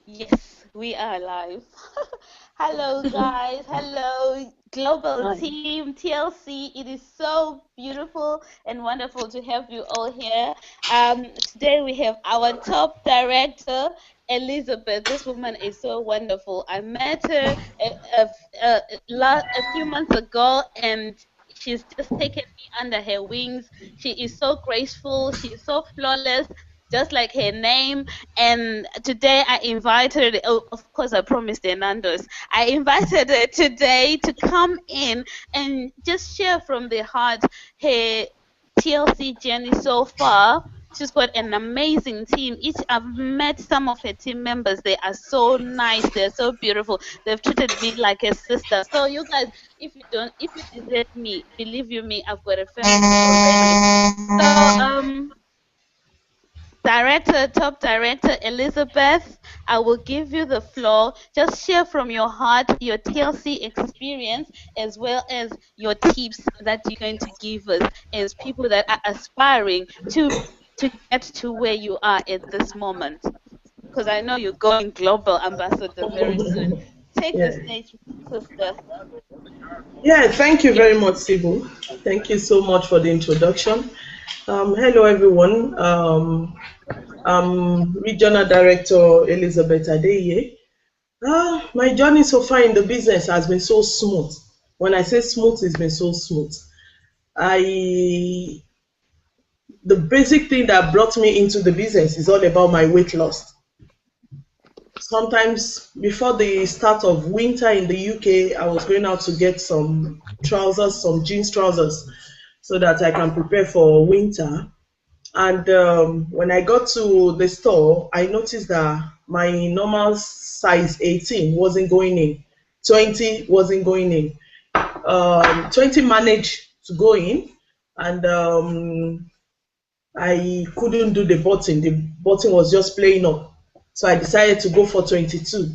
Yes, we are live. Hello, guys. Hello, global Hi. team TLC. It is so beautiful and wonderful to have you all here. Today we have our top director, Elizabeth. This woman is so wonderful. I met her a few months ago, and she's just taken me under her wings. She is so graceful. She is so flawless, just like her name. And today I invited, oh, of course, I promised Nando's. I invited her today to come in and just share from the heart her TLC journey so far. She's got an amazing team. Each I've met some of her team members. They are so nice. They're so beautiful. They've treated me like a sister. So you guys, if you desert me, believe you me, I've got a family already. So top director Elizabeth, I will give you the floor. Just share from your heart your TLC experience as well as your tips that you're going to give us as people that are aspiring to get to where you are at this moment. Because I know you're going global ambassador very soon. Take the Yeah. stage, sister. Yeah, thank you very much, Sibu. Thank you so much for the introduction. Hello, everyone. I'm Regional Director Elizabeth Adeye. My journey so far in the business has been so smooth. When I say smooth, it's been so smooth. I The basic thing that brought me into the business is all about my weight loss. Sometimes before the start of winter in the UK, I was going out to get some trousers, some jeans trousers, so that I can prepare for winter. And when I got to the store, I noticed that my normal size 18 wasn't going in, 20 wasn't going in. 20 managed to go in, and I couldn't do the button. The button was just playing up. So I decided to go for 22.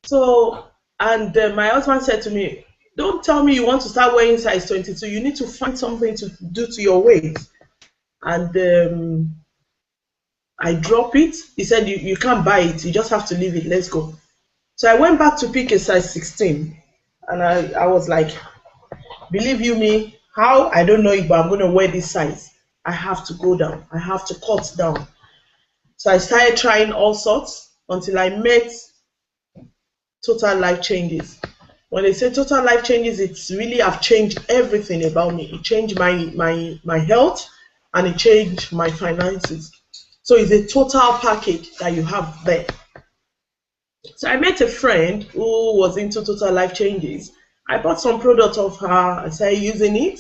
So, and my husband said to me, "Don't tell me you want to start wearing size 22. You need to find something to do to your weight." And I drop it. He said, you can't buy it. You just have to leave it. Let's go. So I went back to pick a size 16. And I was like, believe you me, how? I don't know it, but I'm going to wear this size. I have to go down. I have to cut down. So I started trying all sorts until I met total life changes. When they say total life changes, it's really have changed everything about me. It changed my health, and it changed my finances. So it's a total package that you have there. So I met a friend who was into total life changes. I bought some product of her. I started using it,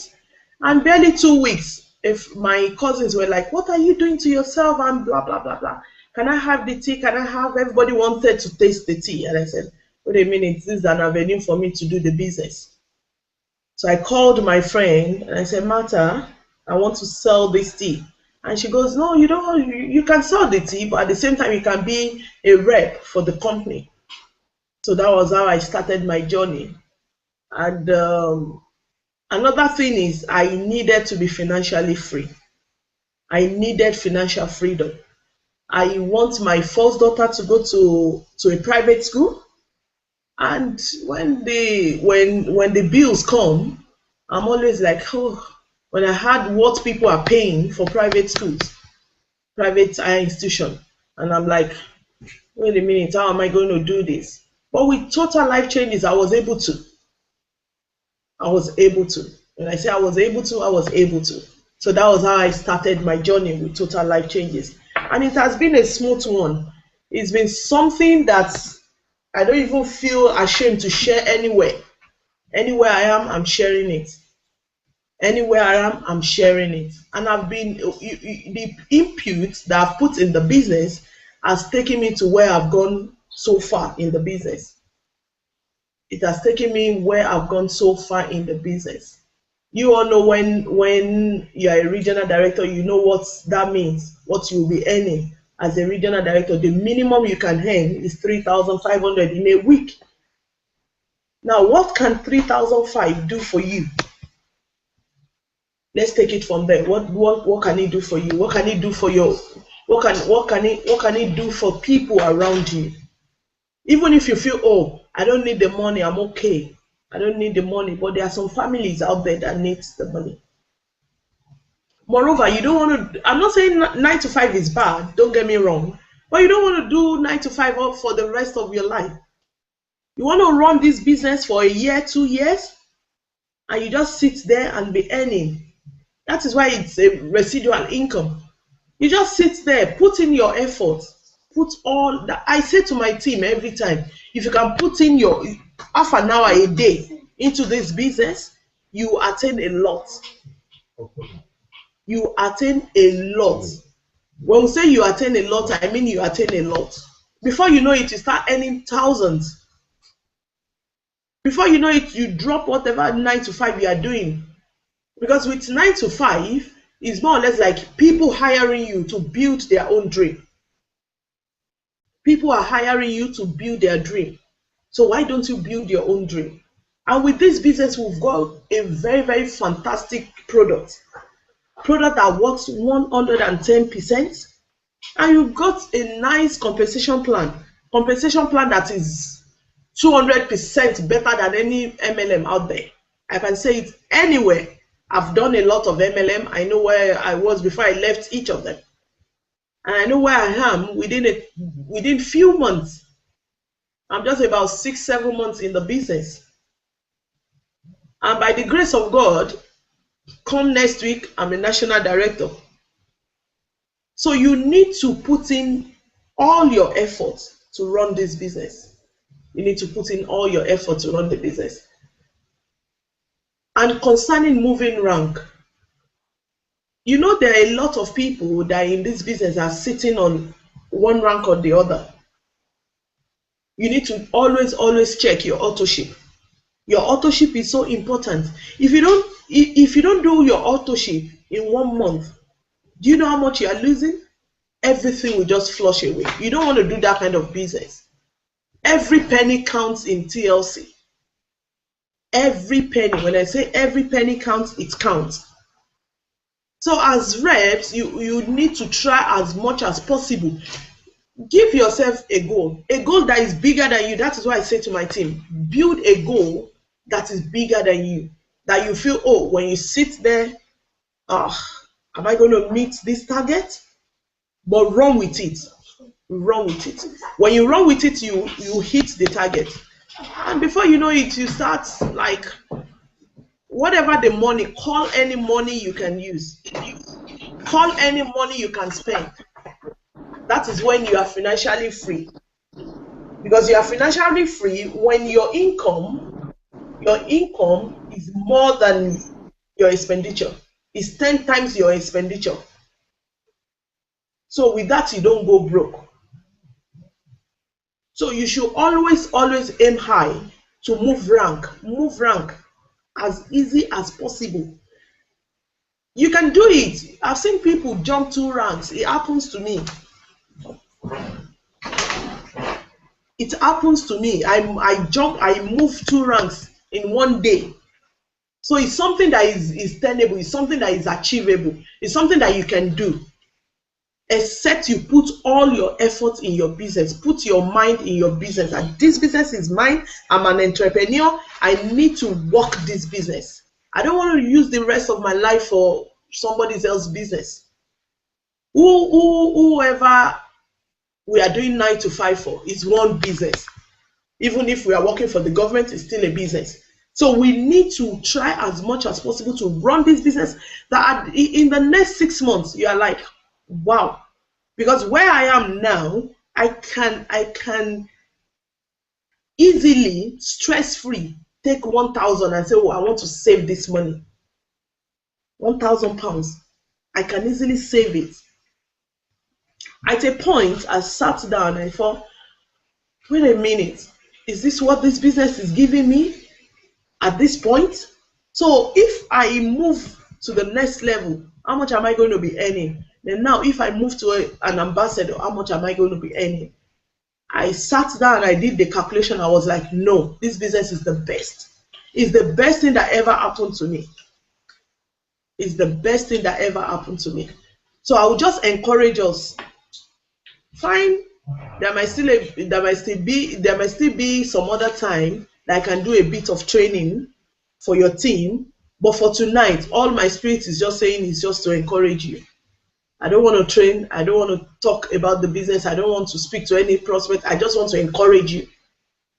and barely 2 weeks, if my cousins were like, "What are you doing to yourself?" and blah blah blah blah. Can I have the tea? Can I have? Everybody wanted to taste the tea, and I said, "Wait a minute, this is an avenue for me to do the business." So I called my friend and I said, "Martha, I want to sell this tea." And she goes, "No, you don't. You can sell the tea, but at the same time, you can be a rep for the company." So that was how I started my journey. And another thing is, I needed to be financially free. I needed financial freedom. I want my first daughter to go to a private school, and when the bills come, I'm always like, oh, when I heard what people are paying for private schools, private higher institution, and I'm like, wait a minute, how am I going to do this? But with total life changes, I was able to. I was able to. When I say I was able to, I was able to. So that was how I started my journey with total life changes. And it has been a smooth one. It's been something that I don't even feel ashamed to share anywhere. Anywhere I am, I'm sharing it. Anywhere I am, I'm sharing it. And I've been, the input that I've put in the business has taken me to where I've gone so far in the business. It has taken me where I've gone so far in the business. You all know when you're a regional director, you know what that means, what you'll be earning as a regional director. The minimum you can earn is 3,500 in a week. Now, what can 3,500 do for you? Let's take it from there. What can it do for you? What can it do for What can it do for people around you? Even if you feel, oh, I don't need the money, I'm okay. I don't need the money, but there are some families out there that needs the money. Moreover, you don't want to. I'm not saying 9 to 5 is bad. Don't get me wrong, but you don't want to do 9 to 5 for the rest of your life. You want to run this business for a year, 2 years, and you just sit there and be earning. That is why it's a residual income. You just sit there, put in your effort, put all that. I say to my team every time, if you can put in your half an hour a day into this business, you attain a lot. You attain a lot. When we say you attain a lot, I mean you attain a lot. Before you know it, you start earning thousands. Before you know it, you drop whatever 9 to 5 you are doing. Because with 9 to 5, it's more or less like people hiring you to build their own dream. People are hiring you to build their dream. So why don't you build your own dream? And with this business, we've got a very, very fantastic product. Product that works 110%. And you've got a nice compensation plan. Compensation plan that is 200% better than any MLM out there. I can say it anywhere. I've done a lot of MLM. I know where I was before I left each of them. And I know where I am within few months. I'm just about 6-7 months in the business. And by the grace of God, come next week, I'm a national director. So you need to put in all your effort to run this business. You need to put in all your effort to run the business. And concerning moving rank, you know there are a lot of people that in this business are sitting on one rank or the other. You need to always check your authorship. Your authorship is so important. If you don't do your authorship in 1 month, do you know how much you are losing? Everything will just flush away. You don't want to do that kind of business. Every penny counts in TLC. Every penny. When I say every penny counts, it counts. So as reps, you need to try as much as possible. Give yourself a goal that is bigger than you. That is why I say to my team, build a goal that is bigger than you. That you feel, oh, when you sit there, am I going to meet this target? But run with it. Run with it. When you run with it, you hit the target. And before you know it, you start like whatever the money, call any money you can use. Call any money you can spend. That is when you are financially free. Because you are financially free when your income is more than your expenditure. It's 10 times your expenditure. So with that, you don't go broke. So you should always aim high to move rank as easy as possible. You can do it. I've seen people jump 2 ranks. It happens to me. It happens to me. I move 2 ranks in 1 day. So it's something that is tenable. It's something that is achievable. It's something that you can do. Except you put all your effort in your business, put your mind in your business. And this business is mine. I'm an entrepreneur. I need to work this business. I don't want to use the rest of my life for somebody else's business. Whoever we are doing 9 to 5 for is one business. Even if we are working for the government, it's still a business. So we need to try as much as possible to run this business that in the next 6 months, you are like, wow. Because where I am now, I can easily, stress-free, take 1,000 and say, oh, I want to save this money. 1,000 pounds. I can easily save it. At a point, I sat down and I thought, wait a minute, is this what this business is giving me at this point? So if I move to the next level, how much am I going to be earning? Then now, if I move to an ambassador, how much am I going to be earning? I sat down and I did the calculation. I was like, no, this business is the best. It's the best thing that ever happened to me. It's the best thing that ever happened to me. So I would just encourage us Fine, there might still be some other time that I can do a bit of training for your team. But for tonight, all my spirit is just saying is just to encourage you. I don't want to train. I don't want to talk about the business. I don't want to speak to any prospect. I just want to encourage you.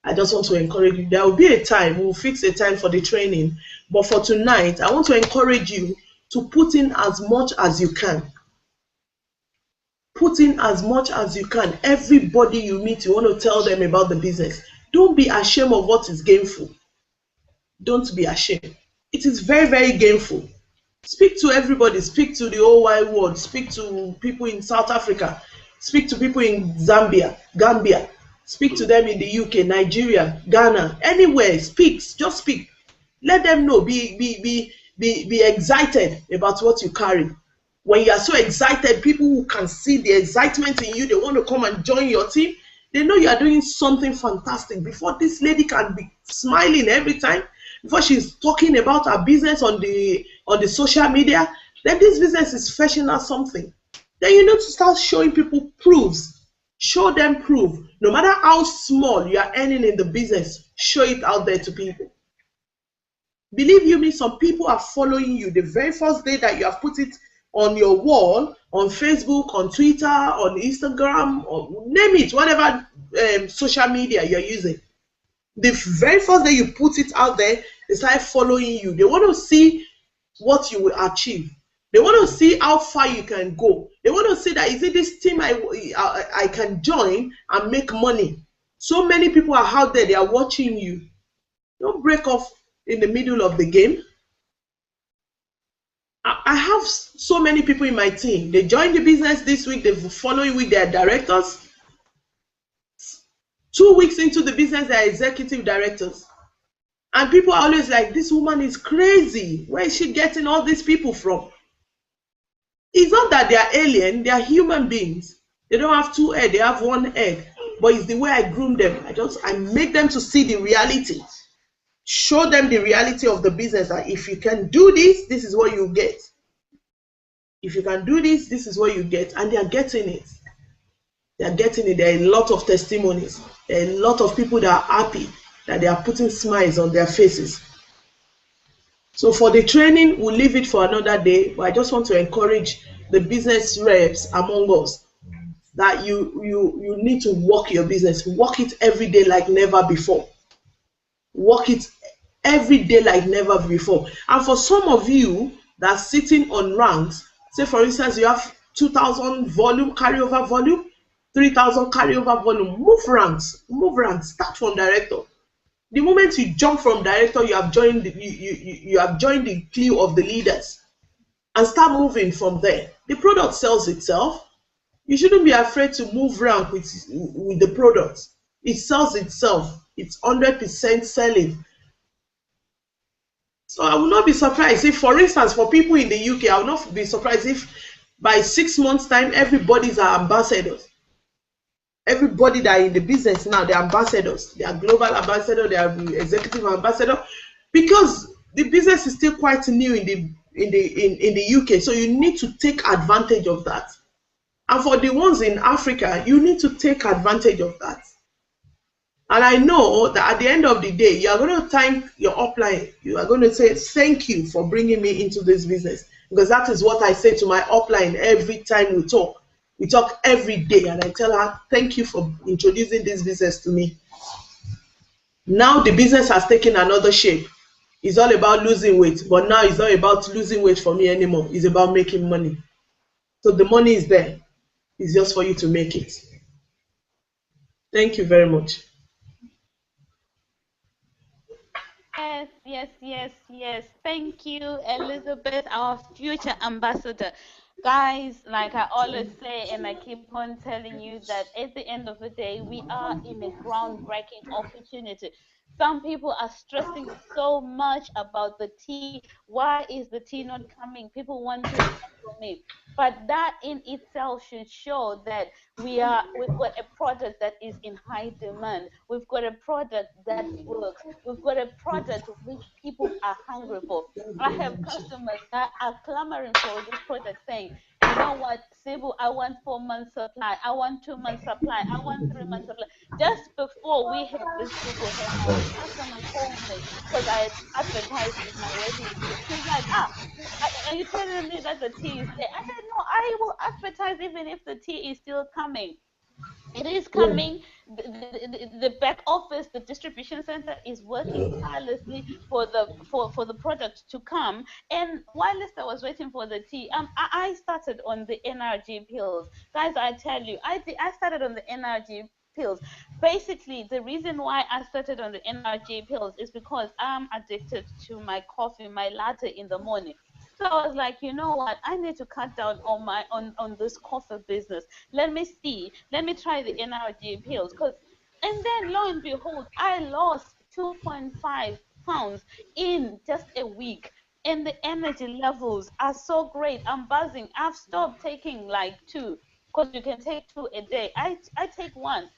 I just want to encourage you. There will be a time, we'll fix a time for the training. But for tonight, I want to encourage you to put in as much as you can. Put in as much as you can. Everybody you meet, you want to tell them about the business. Don't be ashamed of what is gainful. Don't be ashamed. It is very, very gainful. Speak to everybody. Speak to the whole wide world. Speak to people in South Africa. Speak to people in Zambia, Gambia. Speak to them in the UK, Nigeria, Ghana, anywhere. Speak. Just speak. Let them know. Be excited about what you carry. When you are so excited, people who can see the excitement in you, they want to come and join your team. They know you are doing something fantastic. Before this lady can be smiling every time, before she's talking about her business on the social media, then this business is fetching her something. Then you need to start showing people proofs. Show them proof. No matter how small you are earning in the business, show it out there to people. Believe you me, some people are following you the very first day that you have put it on your wall, on Facebook, on Twitter, on Instagram, or name it, whatever social media you're using. The very first day you put it out there, they start following you. They want to see what you will achieve. They want to see how far you can go. They want to see that is it this team I can join and make money. So many people are out there, they are watching you. Don't break off in the middle of the game. I have so many people in my team. They joined the business this week, the following week, they are directors. 2 weeks into the business, they are executive directors. And people are always like, this woman is crazy. Where is she getting all these people from? It's not that they are alien, they are human beings. They don't have two heads, they have one head. But it's the way I groom them. I make them to see the reality. Show them the reality of the business. That if you can do this, this is what you get. If you can do this, this is what you get. And they are getting it. They are getting it. There are a lot of testimonies. There are a lot of people that are happy that they are putting smiles on their faces. So for the training, we'll leave it for another day. But I just want to encourage the business reps among us that you need to work your business. Work it every day like never before. Work it every day like never before. And for some of you that's sitting on ranks, say for instance, you have 2,000 volume, carryover volume, 3,000 carryover volume, move ranks, start from director. The moment you jump from director, you have joined you have joined the queue of the leaders and start moving from there. The product sells itself. You shouldn't be afraid to move rank with the product. It sells itself. It's 100% selling. So I will not be surprised if, for instance, for people in the UK, I will not be surprised if by 6 months' time, everybody's our ambassadors. Everybody that are in the business now, they're ambassadors. They are global ambassador. They are executive ambassador, because the business is still quite new in the UK. So you need to take advantage of that. And for the ones in Africa, you need to take advantage of that. And I know that at the end of the day, you are going to thank your upline. You are going to say, thank you for bringing me into this business. Because that is what I say to my upline every time we talk. We talk every day, and I tell her, thank you for introducing this business to me. Now the business has taken another shape. It's all about losing weight. But now it's not about losing weight for me anymore. It's about making money. So the money is there. It's just for you to make it. Thank you very much. Yes, yes, yes, yes. Thank you, Elizabeth, our future ambassador. Guys, like I always say, and I keep on telling you that at the end of the day, we are in a groundbreaking opportunity. Some people are stressing so much about the tea. Why is the tea not coming? People want to hear from me. But that in itself should show that we've got a product that is in high demand. We've got a product that works. We've got a product which people are hungry for. I have customers that are clamoring for this product, saying, you know what, Cebu, I want 4 months supply, I want 2 months supply, I want 3 months supply. Just before we had this Google Hangout, a customer called me because I had advertised with my wedding tea. She's like, are you telling me that the tea is there? I said, no, I will advertise even if the tea is still coming. It is Yeah. coming. The back office, the distribution center is working tirelessly for the product to come. And whilst I was waiting for the tea, I started on the NRG pills. Guys, I tell you, I started on the NRG pills. Basically, the reason why I started on the NRG pills is because I'm addicted to my coffee, my latte in the morning. So I was like, you know what? I need to cut down on my on this coffee business. Let me see. Let me try the NRG pills. And then lo and behold, I lost 2.5 pounds in just a week. And the energy levels are so great. I'm buzzing. I've stopped taking like two because you can take two a day. I take one.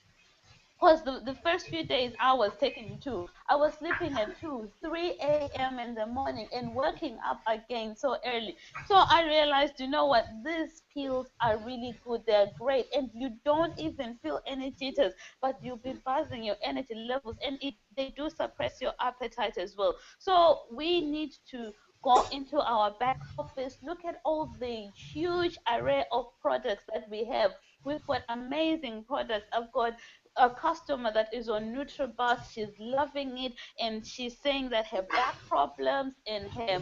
Because the first few days I was taking two. I was sleeping at 2, 3 a.m. in the morning and waking up again so early. So I realized, you know what, these pills are really good. They're great. And you don't even feel any jitters, but you'll be buzzing your energy levels and they do suppress your appetite as well. So we need to go into our back office, look at all the huge array of products that we have. We've got amazing products. I've got a customer that is on NutriBus. She's loving it, and she's saying that her back problems and her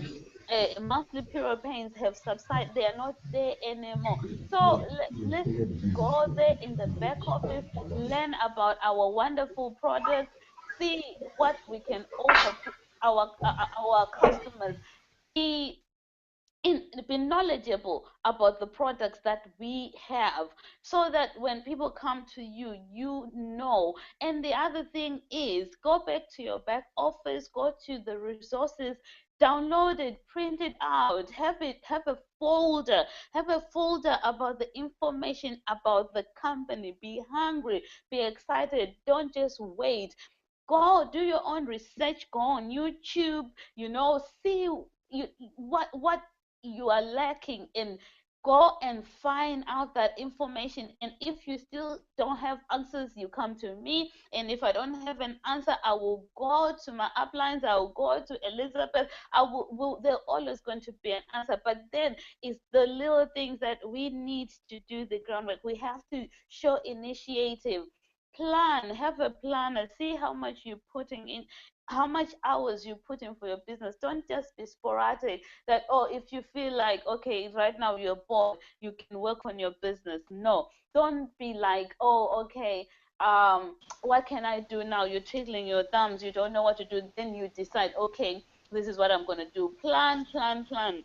monthly period pains have subsided. They are not there anymore. So let's go there in the back office, learn about our wonderful products, see what we can offer our customers. Be be knowledgeable about the products that we have so that when people come to you, you know. And the other thing is go back to your back office, go to the resources, download it, print it out, have a folder, have a folder about the information about the company. Be hungry, be excited, don't just wait. Go do your own research, go on YouTube, see what you are lacking in. Go and find out that information, and if you still don't have answers, you come to me. And if I don't have an answer, I will go to my uplines, I will go to Elizabeth. There's always going to be an answer, but then it's the little things that we need to do the groundwork. We have to show initiative. Plan, have a planner, see how much you're putting in, how much hours you put in for your business. Don't just be sporadic that, oh, if you feel like, okay, right now you're bored, you can work on your business. No, don't be like, oh, okay, what can I do now? You're twiddling your thumbs, you don't know what to do. Then you decide, okay, this is what I'm going to do. Plan, plan, plan.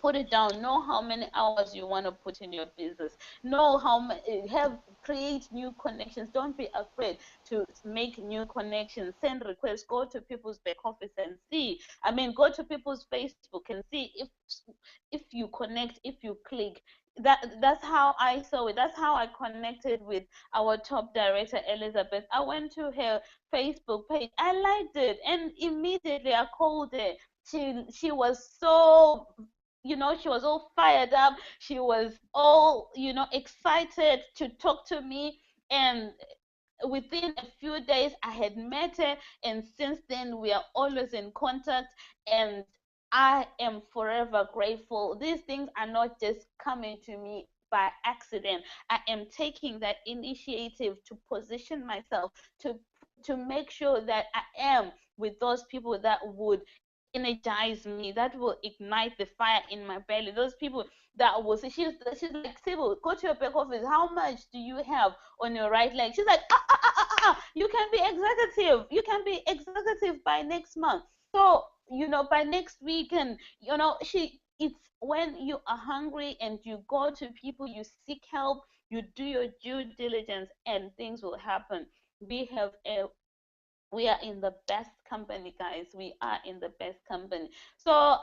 Put it down. Know how many hours you want to put in your business. Know how many, have create new connections. Don't be afraid to make new connections. Send requests. Go to people's back office and see. I mean, go to people's Facebook and see if you connect, if you click. That's how I saw it. That's how I connected with our top director Elizabeth. I went to her Facebook page. I liked it, and immediately I called her. She was so, she was all fired up. She was all, excited to talk to me. And within a few days, I had met her. And since then, we are always in contact. And I am forever grateful. These things are not just coming to me by accident. I am taking that initiative to position myself to make sure that I am with those people that would energize me, that will ignite the fire in my belly. Those people that will say, she's like, Sybil, go to your back office. How much do you have on your right leg? She's like, you can be executive. You can be executive by next month. So, by next week, and it's when you are hungry and you go to people, you seek help, you do your due diligence, and things will happen. We are in the best company, guys. We are in the best company. So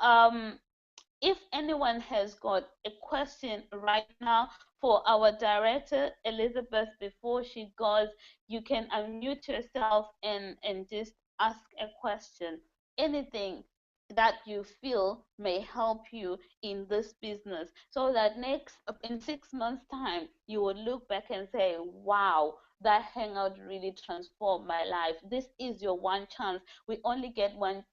if anyone has got a question right now for our director Elizabeth before she goes, you can unmute yourself and just ask a question. Anything. that you feel may help you in this business, so that next in 6 months time you would look back and say, wow, that hangout really transformed my life. This is your one chance. We only get one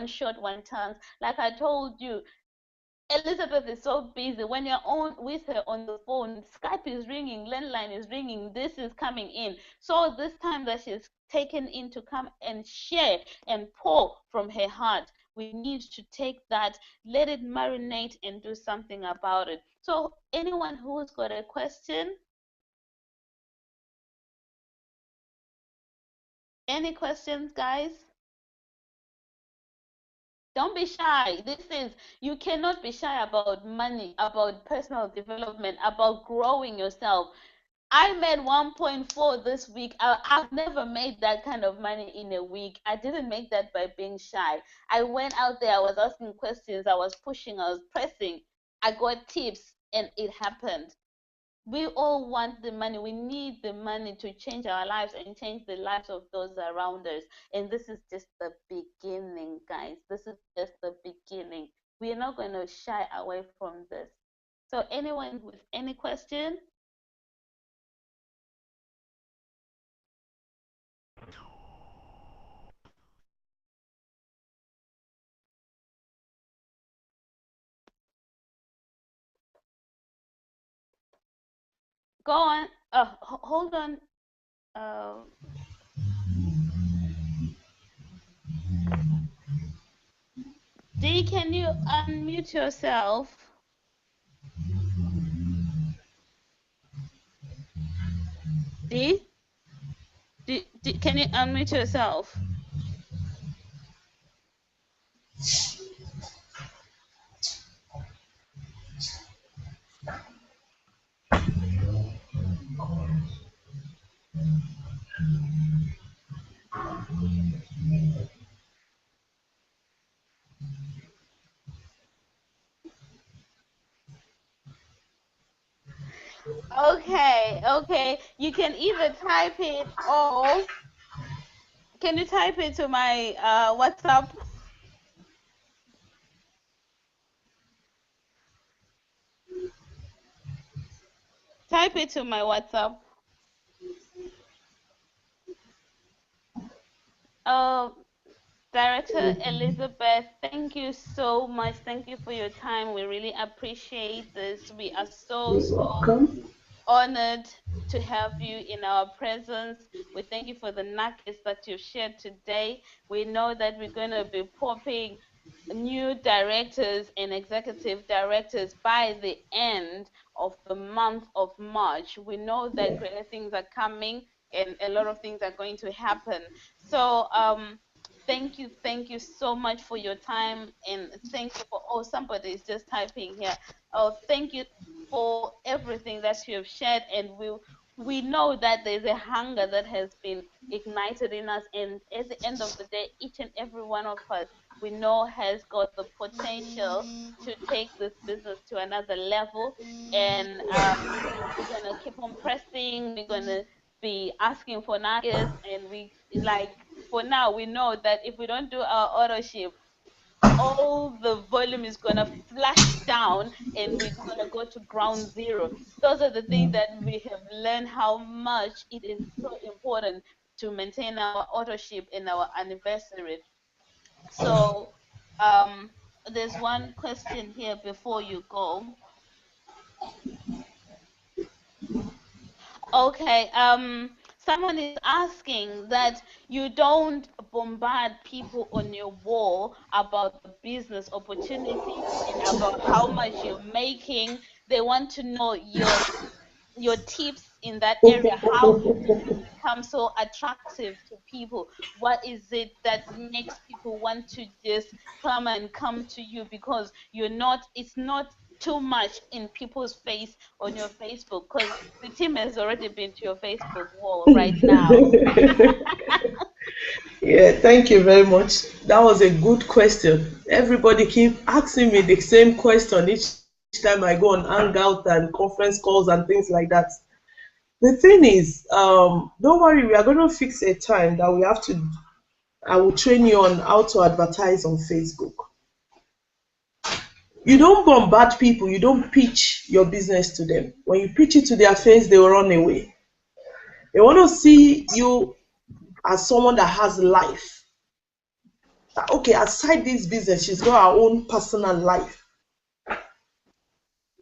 shot, one chance. Like I told you, Elizabeth is so busy. When you're on with her on the phone, Skype is ringing, landline is ringing, this is coming in. So this time that she's taken in to come and share and pour from her heart, we need to take that, let it marinate, and do something about it. So anyone who's got a question, any questions, guys? Don't be shy. This is, you cannot be shy about money, about personal development, about growing yourself. I made 1.4 this week. I've never made that kind of money in a week. I didn't make that by being shy. I went out there, I was asking questions, I was pushing, I was pressing. I got tips and it happened. We all want the money. We need the money to change our lives and change the lives of those around us. And this is just the beginning, guys. This is just the beginning. We are not going to shy away from this. So, anyone with any question? Go on. Hold on. Uh, Dee, can you unmute yourself? Dee? Can you unmute yourself? Okay, okay. You can either type it, or can you type it to my WhatsApp? Type it to my WhatsApp. Uh, Director Elizabeth, thank you so much. Thank you for your time. We really appreciate this. We are You're so welcome. honored to have you in our presence. We thank you for the nuggets that you've shared today. We know that we're going to be popping new directors and executive directors by the end of the month of March. We know that greater things are coming and a lot of things are going to happen. So, thank you so much for your time, and thank you for, oh, somebody is just typing here. Oh, thank you for everything that you have shared, and we know that there's a hunger that has been ignited in us, and at the end of the day, each and every one of us, we know, has got the potential to take this business to another level. And we're gonna keep on pressing. We're gonna be asking for nuggets, and we, like, for now we know that if we don't do our auto ship, all the volume is gonna flash down and we're gonna go to ground zero. Those are the things that we have learned, how much it is so important to maintain our auto ship in our anniversary. So, there's one question here before you go. Okay, someone is asking that you don't bombard people on your wall about the business opportunity and about how much you're making. They want to know your tips in that area. How do you become so attractive to people? What is it that makes people want to just come to you, because you're not, it's not too much in people's face on your Facebook, because the team has already been to your Facebook wall right now. Yeah, thank you very much. That was a good question. Everybody keep asking me the same question each time I go on Hangout and conference calls and things like that. The thing is, don't worry, we are going to fix a time that we have to I will train you on how to advertise on Facebook. You don't bombard people, you don't pitch your business to them. When you pitch it to their face, they will run away. They want to see you as someone that has life. That, okay, aside this business, she's got her own personal life.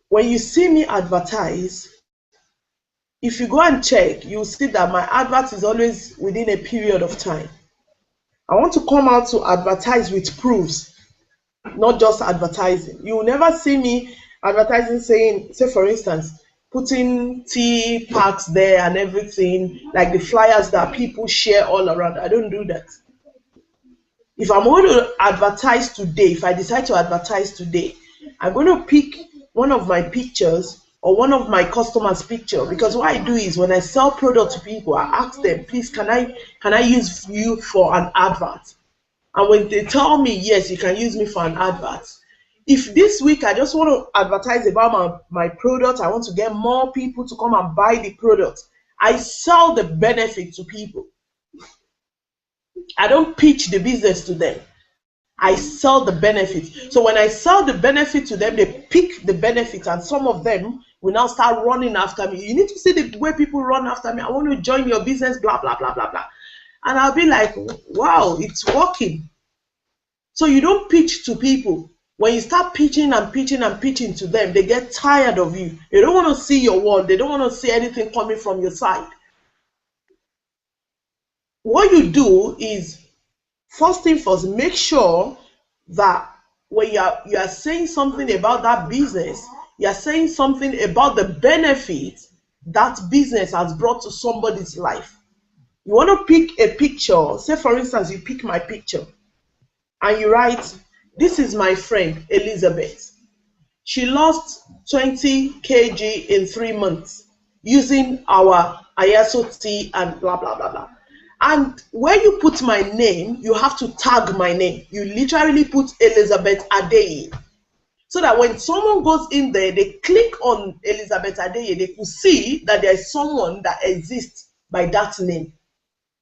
When you see me advertise, if you go and check, you'll see that my advert is always within a period of time. I want to come out to advertise with proofs, not just advertising. You will never see me advertising saying, say for instance, putting tea packs there and everything, like the flyers that people share all around. I don't do that. If I'm going to advertise today, if I decide to advertise today, I'm going to pick one of my pictures or one of my customers' picture, because what I do is when I sell product to people, I ask them, please, can I use you for an advert? And when they tell me yes, you can use me for an advert. If this week I just want to advertise about my product, I want to get more people to come and buy the product, I sell the benefit to people. I don't pitch the business to them. I sell the benefit. So when I sell the benefit to them, they pick the benefit, and some of them will now start running after me. You need to see the way people run after me. I want to join your business, blah, blah, blah, blah, blah. And I'll be like, wow, it's working. So you don't pitch to people. When you start pitching and pitching and pitching to them, they get tired of you. They don't want to see your word. They don't want to see anything coming from your side. What you do is, first thing first, make sure that when you are saying something about that business, you are saying something about the benefit that business has brought to somebody's life. You want to pick a picture. Say for instance, you pick my picture and you write, this is my friend Elizabeth. She lost 20 kg in 3 months using our Iaso tea and blah, blah, blah, blah. And where you put my name, you have to tag my name. You literally put Elizabeth Adeye. So that when someone goes in there, they click on Elizabeth Adeye, they could see that there is someone that exists by that name.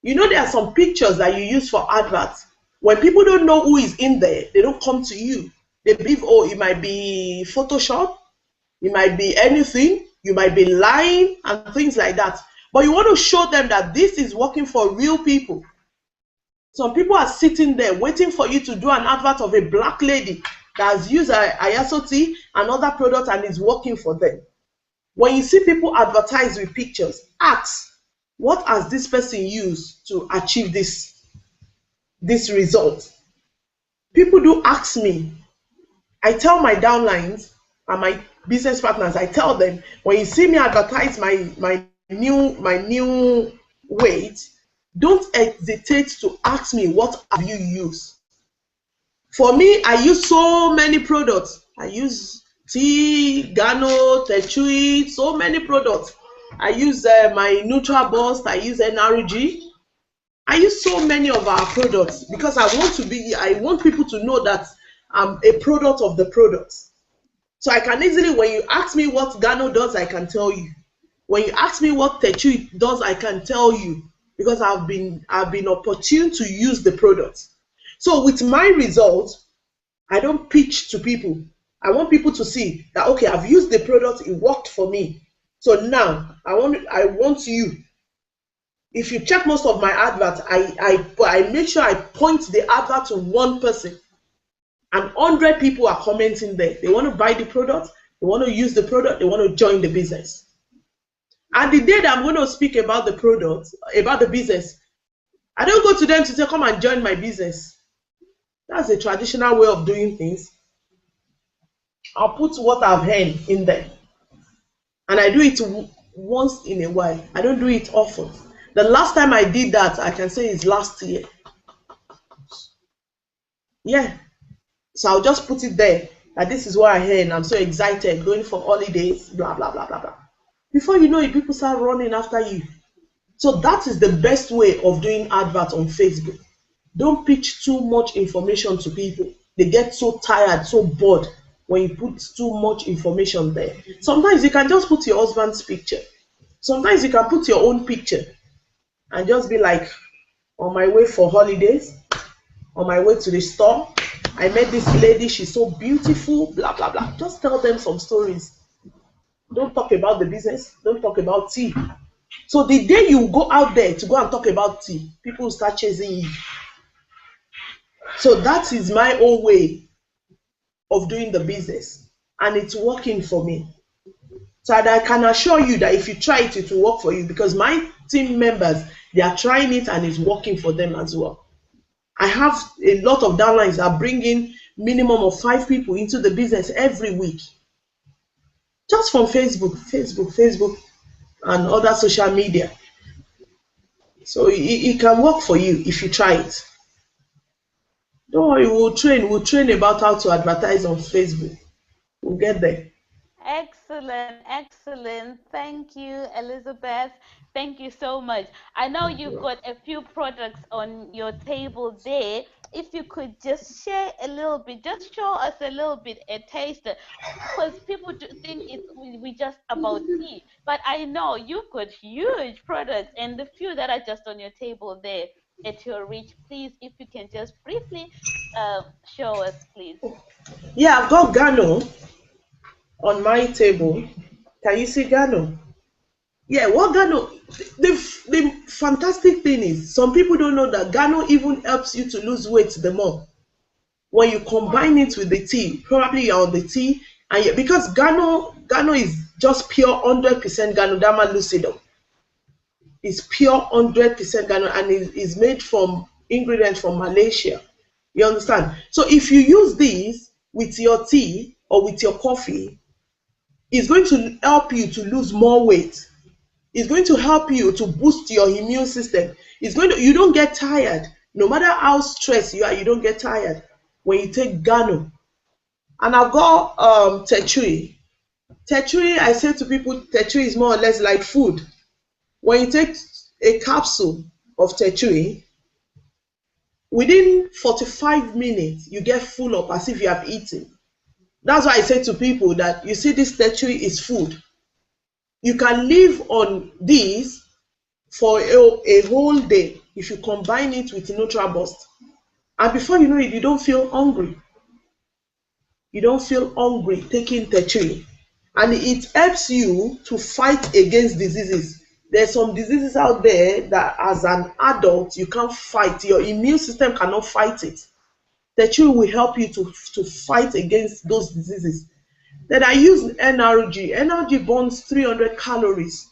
You know, there are some pictures that you use for adverts. When people don't know who is in there, they don't come to you. They believe, oh, it might be Photoshop, it might be anything, you might be lying and things like that. But you want to show them that this is working for real people. Some people are sitting there waiting for you to do an advert of a black lady that has used Iaso tea and other products and is working for them. When you see people advertise with pictures, ask, what has this person used to achieve this result? People do ask me. I tell my downlines and my business partners, I tell them, when you see me advertise my new weight, don't hesitate to ask me, what have you used? For me, I use so many products. I use tea, Gano, Techui, so many products. I use my NutraBoost, I use NRG. I use so many of our products because I want people to know that I'm a product of the products. So I can easily, when you ask me what Gano does, I can tell you. When you ask me what Techui does, I can tell you, because I've been opportune to use the products. So with my results, I don't pitch to people. I want people to see that, okay, I've used the product, it worked for me. So now I want you. If you check most of my adverts, I make sure I point the advert to one person, and 100 people are commenting there. They want to buy the product, they want to use the product, they want to join the business. And the day that I'm going to speak about the product, about the business, I don't go to them to say, come and join my business. That's a traditional way of doing things. I'll put what I've heard in there. And I do it once in a while. I don't do it often. The last time I did that, I can say, is last year. Yeah. So I'll just put it there, that this is what I heard, and I'm so excited, going for holidays, blah, blah, blah, blah, blah. Before you know it, people start running after you. So that is the best way of doing adverts on Facebook. Don't pitch too much information to people. They get so tired, so bored when you put too much information there. Sometimes you can just put your husband's picture. Sometimes you can put your own picture and just be like, on my way for holidays, on my way to the store. I met this lady, she's so beautiful, blah, blah, blah. Just tell them some stories. Don't talk about the business. Don't talk about tea. So the day you go out there to go and talk about tea, people will start chasing you. So that is my own way of doing the business. And it's working for me. So I can assure you that if you try it, it will work for you, because my team members, they are trying it and it's working for them as well. I have a lot of downlines that are bringing minimum of 5 people into the business every week. Just from Facebook, and other social media. So it can work for you if you try it. Don't worry, we'll train about how to advertise on Facebook. We'll get there. Excellent, excellent. Thank you, Elizabeth. Thank you so much. I know you've got a few products on your table there. If you could just share a little bit, just show us a little bit, a taste, because people do think we just about tea. But I know you've got huge products, and the few that are just on your table there at your reach. Please, if you can just briefly show us, please. Yeah, I've got Gano on my table. Can you see Gano? Yeah, what Gano? The fantastic thing is, some people don't know that Gano even helps you to lose weight the more. When you combine it with the tea, probably you're on the tea, and because Gano is just pure 100% Ganoderma lucidum. It's pure 100% Gano, and is made from ingredients from Malaysia. You understand? So if you use these with your tea or with your coffee, it's going to help you to lose more weight. It's going to help you to boost your immune system. You don't get tired. No matter how stressed you are, you don't get tired when you take Gano. And I've got Tetui. Tetui, I say to people, Tetui is more or less like food. When you take a capsule of Tetui, within 45 minutes, you get full up as if you have eaten. That's why I say to people that, you see, this Tetui is food. You can live on this for a whole day if you combine it with NutraBoost. And before you know it, you don't feel hungry. You don't feel hungry taking Tetui. And it helps you to fight against diseases. There's some diseases out there that as an adult you can't fight. Your immune system cannot fight it. Tetui will help you to fight against those diseases. Then I use NRG. NRG burns 300 calories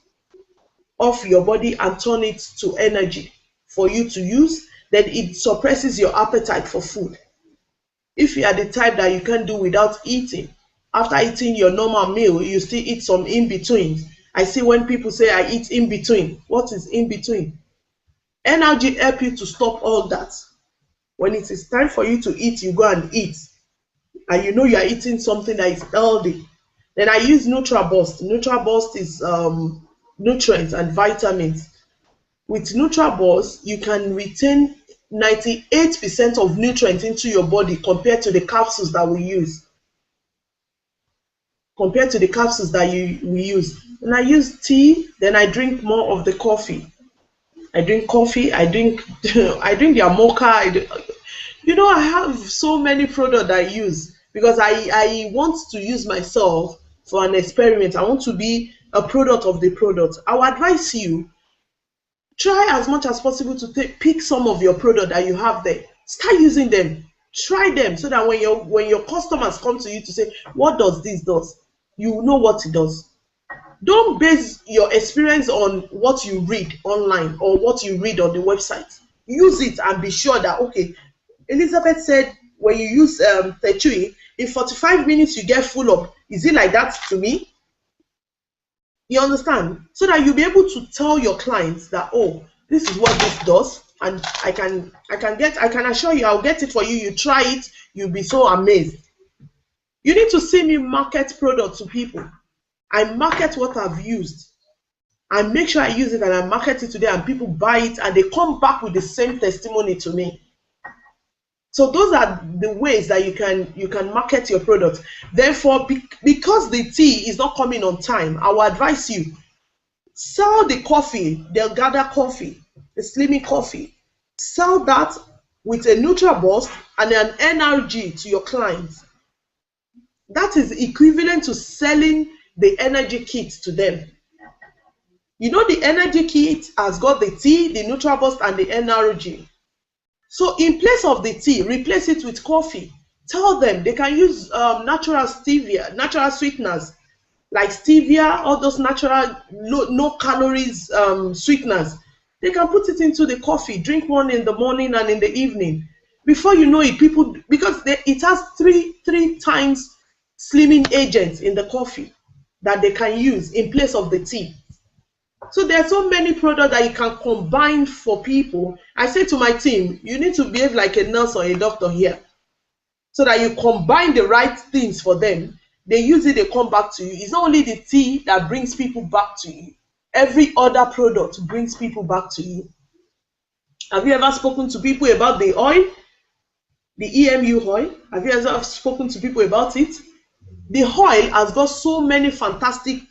off your body and turn it to energy for you to use. Then it suppresses your appetite for food. If you are the type that you can't do without eating, after eating your normal meal, you still eat some in between. I see when people say I eat in between. What is in between? NRG help you to stop all that. When it is time for you to eat, you go and eat. And you know you are eating something that is healthy. Then I use NutraBoost. NutraBoost is nutrients and vitamins. With NutraBoost, you can retain 98% of nutrients into your body compared to the capsules that we use. Compared to the capsules that we use. And I use tea, then I drink more of the coffee. I drink coffee, I drink I drink their mocha. I have so many products I use because I want to use myself for an experiment. I want to be a product of the product. I would advise you, try as much as possible to pick some of your product that you have there. Start using them. Try them so that when your customers come to you to say, what does this does? You know what it does. Don't base your experience on what you read online or what you read on the website. Use it and be sure that, okay, Elizabeth said when you use Tetui, in 45 minutes you get full up. Is it like that to me? You understand? So that you'll be able to tell your clients that, oh, this is what this does, and I can assure you I'll get it for you. You try it, you'll be so amazed. You need to see me market products to people. I market what I've used. I make sure I use it and I market it today, and people buy it and they come back with the same testimony to me. So those are the ways that you can market your product. Therefore, because the tea is not coming on time, I will advise you, sell the coffee, the Delgada coffee, the Slimming coffee. Sell that with a NutraBoost and an NRG to your clients. That is equivalent to selling the energy kit to them. You know, the energy kit has got the tea, the NutraBoost, and the NRG. So in place of the tea, replace it with coffee. Tell them they can use natural stevia, natural sweeteners like stevia, all those natural no calories sweeteners. They can put it into the coffee, drink one in the morning and in the evening. Before you know it, people, because it has three times slimming agents in the coffee that they can use in place of the tea. So there are so many products that you can combine for people. I say to my team, you need to behave like a nurse or a doctor here, so that you combine the right things for them. They use it, they come back to you. It's not only the tea that brings people back to you. Every other product brings people back to you. Have you ever spoken to people about the oil? The EMU oil? Have you ever spoken to people about it? The oil has got so many fantastic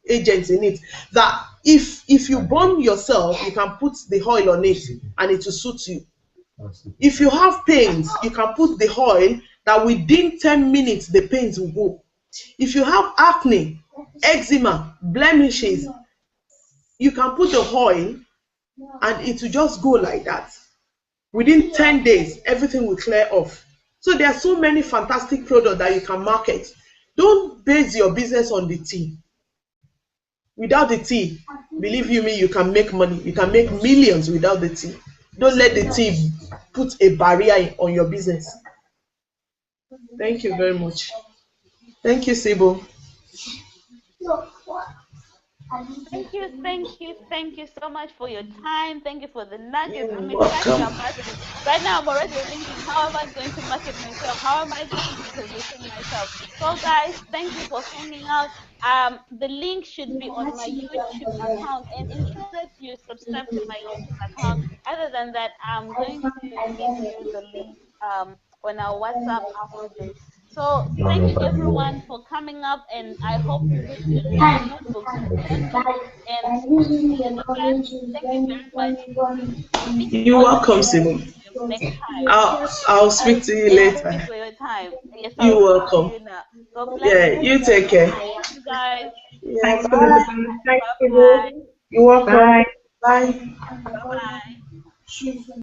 agents in it that if you burn yourself, you can put the oil on it and it will suit you. If you have pains, you can put the oil that within 10 minutes the pains will go. If you have acne, eczema, blemishes, you can put the oil and it will just go like that. Within 10 days, everything will clear off. So there are so many fantastic products that you can market. Don't base your business on the tea. Without the tea, believe you me, you can make money. You can make millions without the tea. Don't let the tea put a barrier on your business. Thank you very much. Thank you, Sibo. Thank you so much for your time. Thank you for the nuggets. You're I'm excited welcome. about it. Right now, I'm already thinking, how am I going to market myself? How am I going to position myself? So, guys, thank you for hanging out. The link should be on my YouTube account, and ensure that you subscribe to my YouTube account. Other than that, I'm going to give you the link on our WhatsApp after this. So thank you everyone for coming up, and I hope you read your notebooks important and see you again. Thank you very much. Speak You're on the welcome, next Sibo. next time. I'll speak to you Yes, thank you later. for your time. Yes, I'll You're speak to welcome. you now. God bless Yeah, you. you take care. Love you guys. Yeah, Bye. bye. Thank Bye you. bye. You're welcome. Bye. Bye. Bye bye.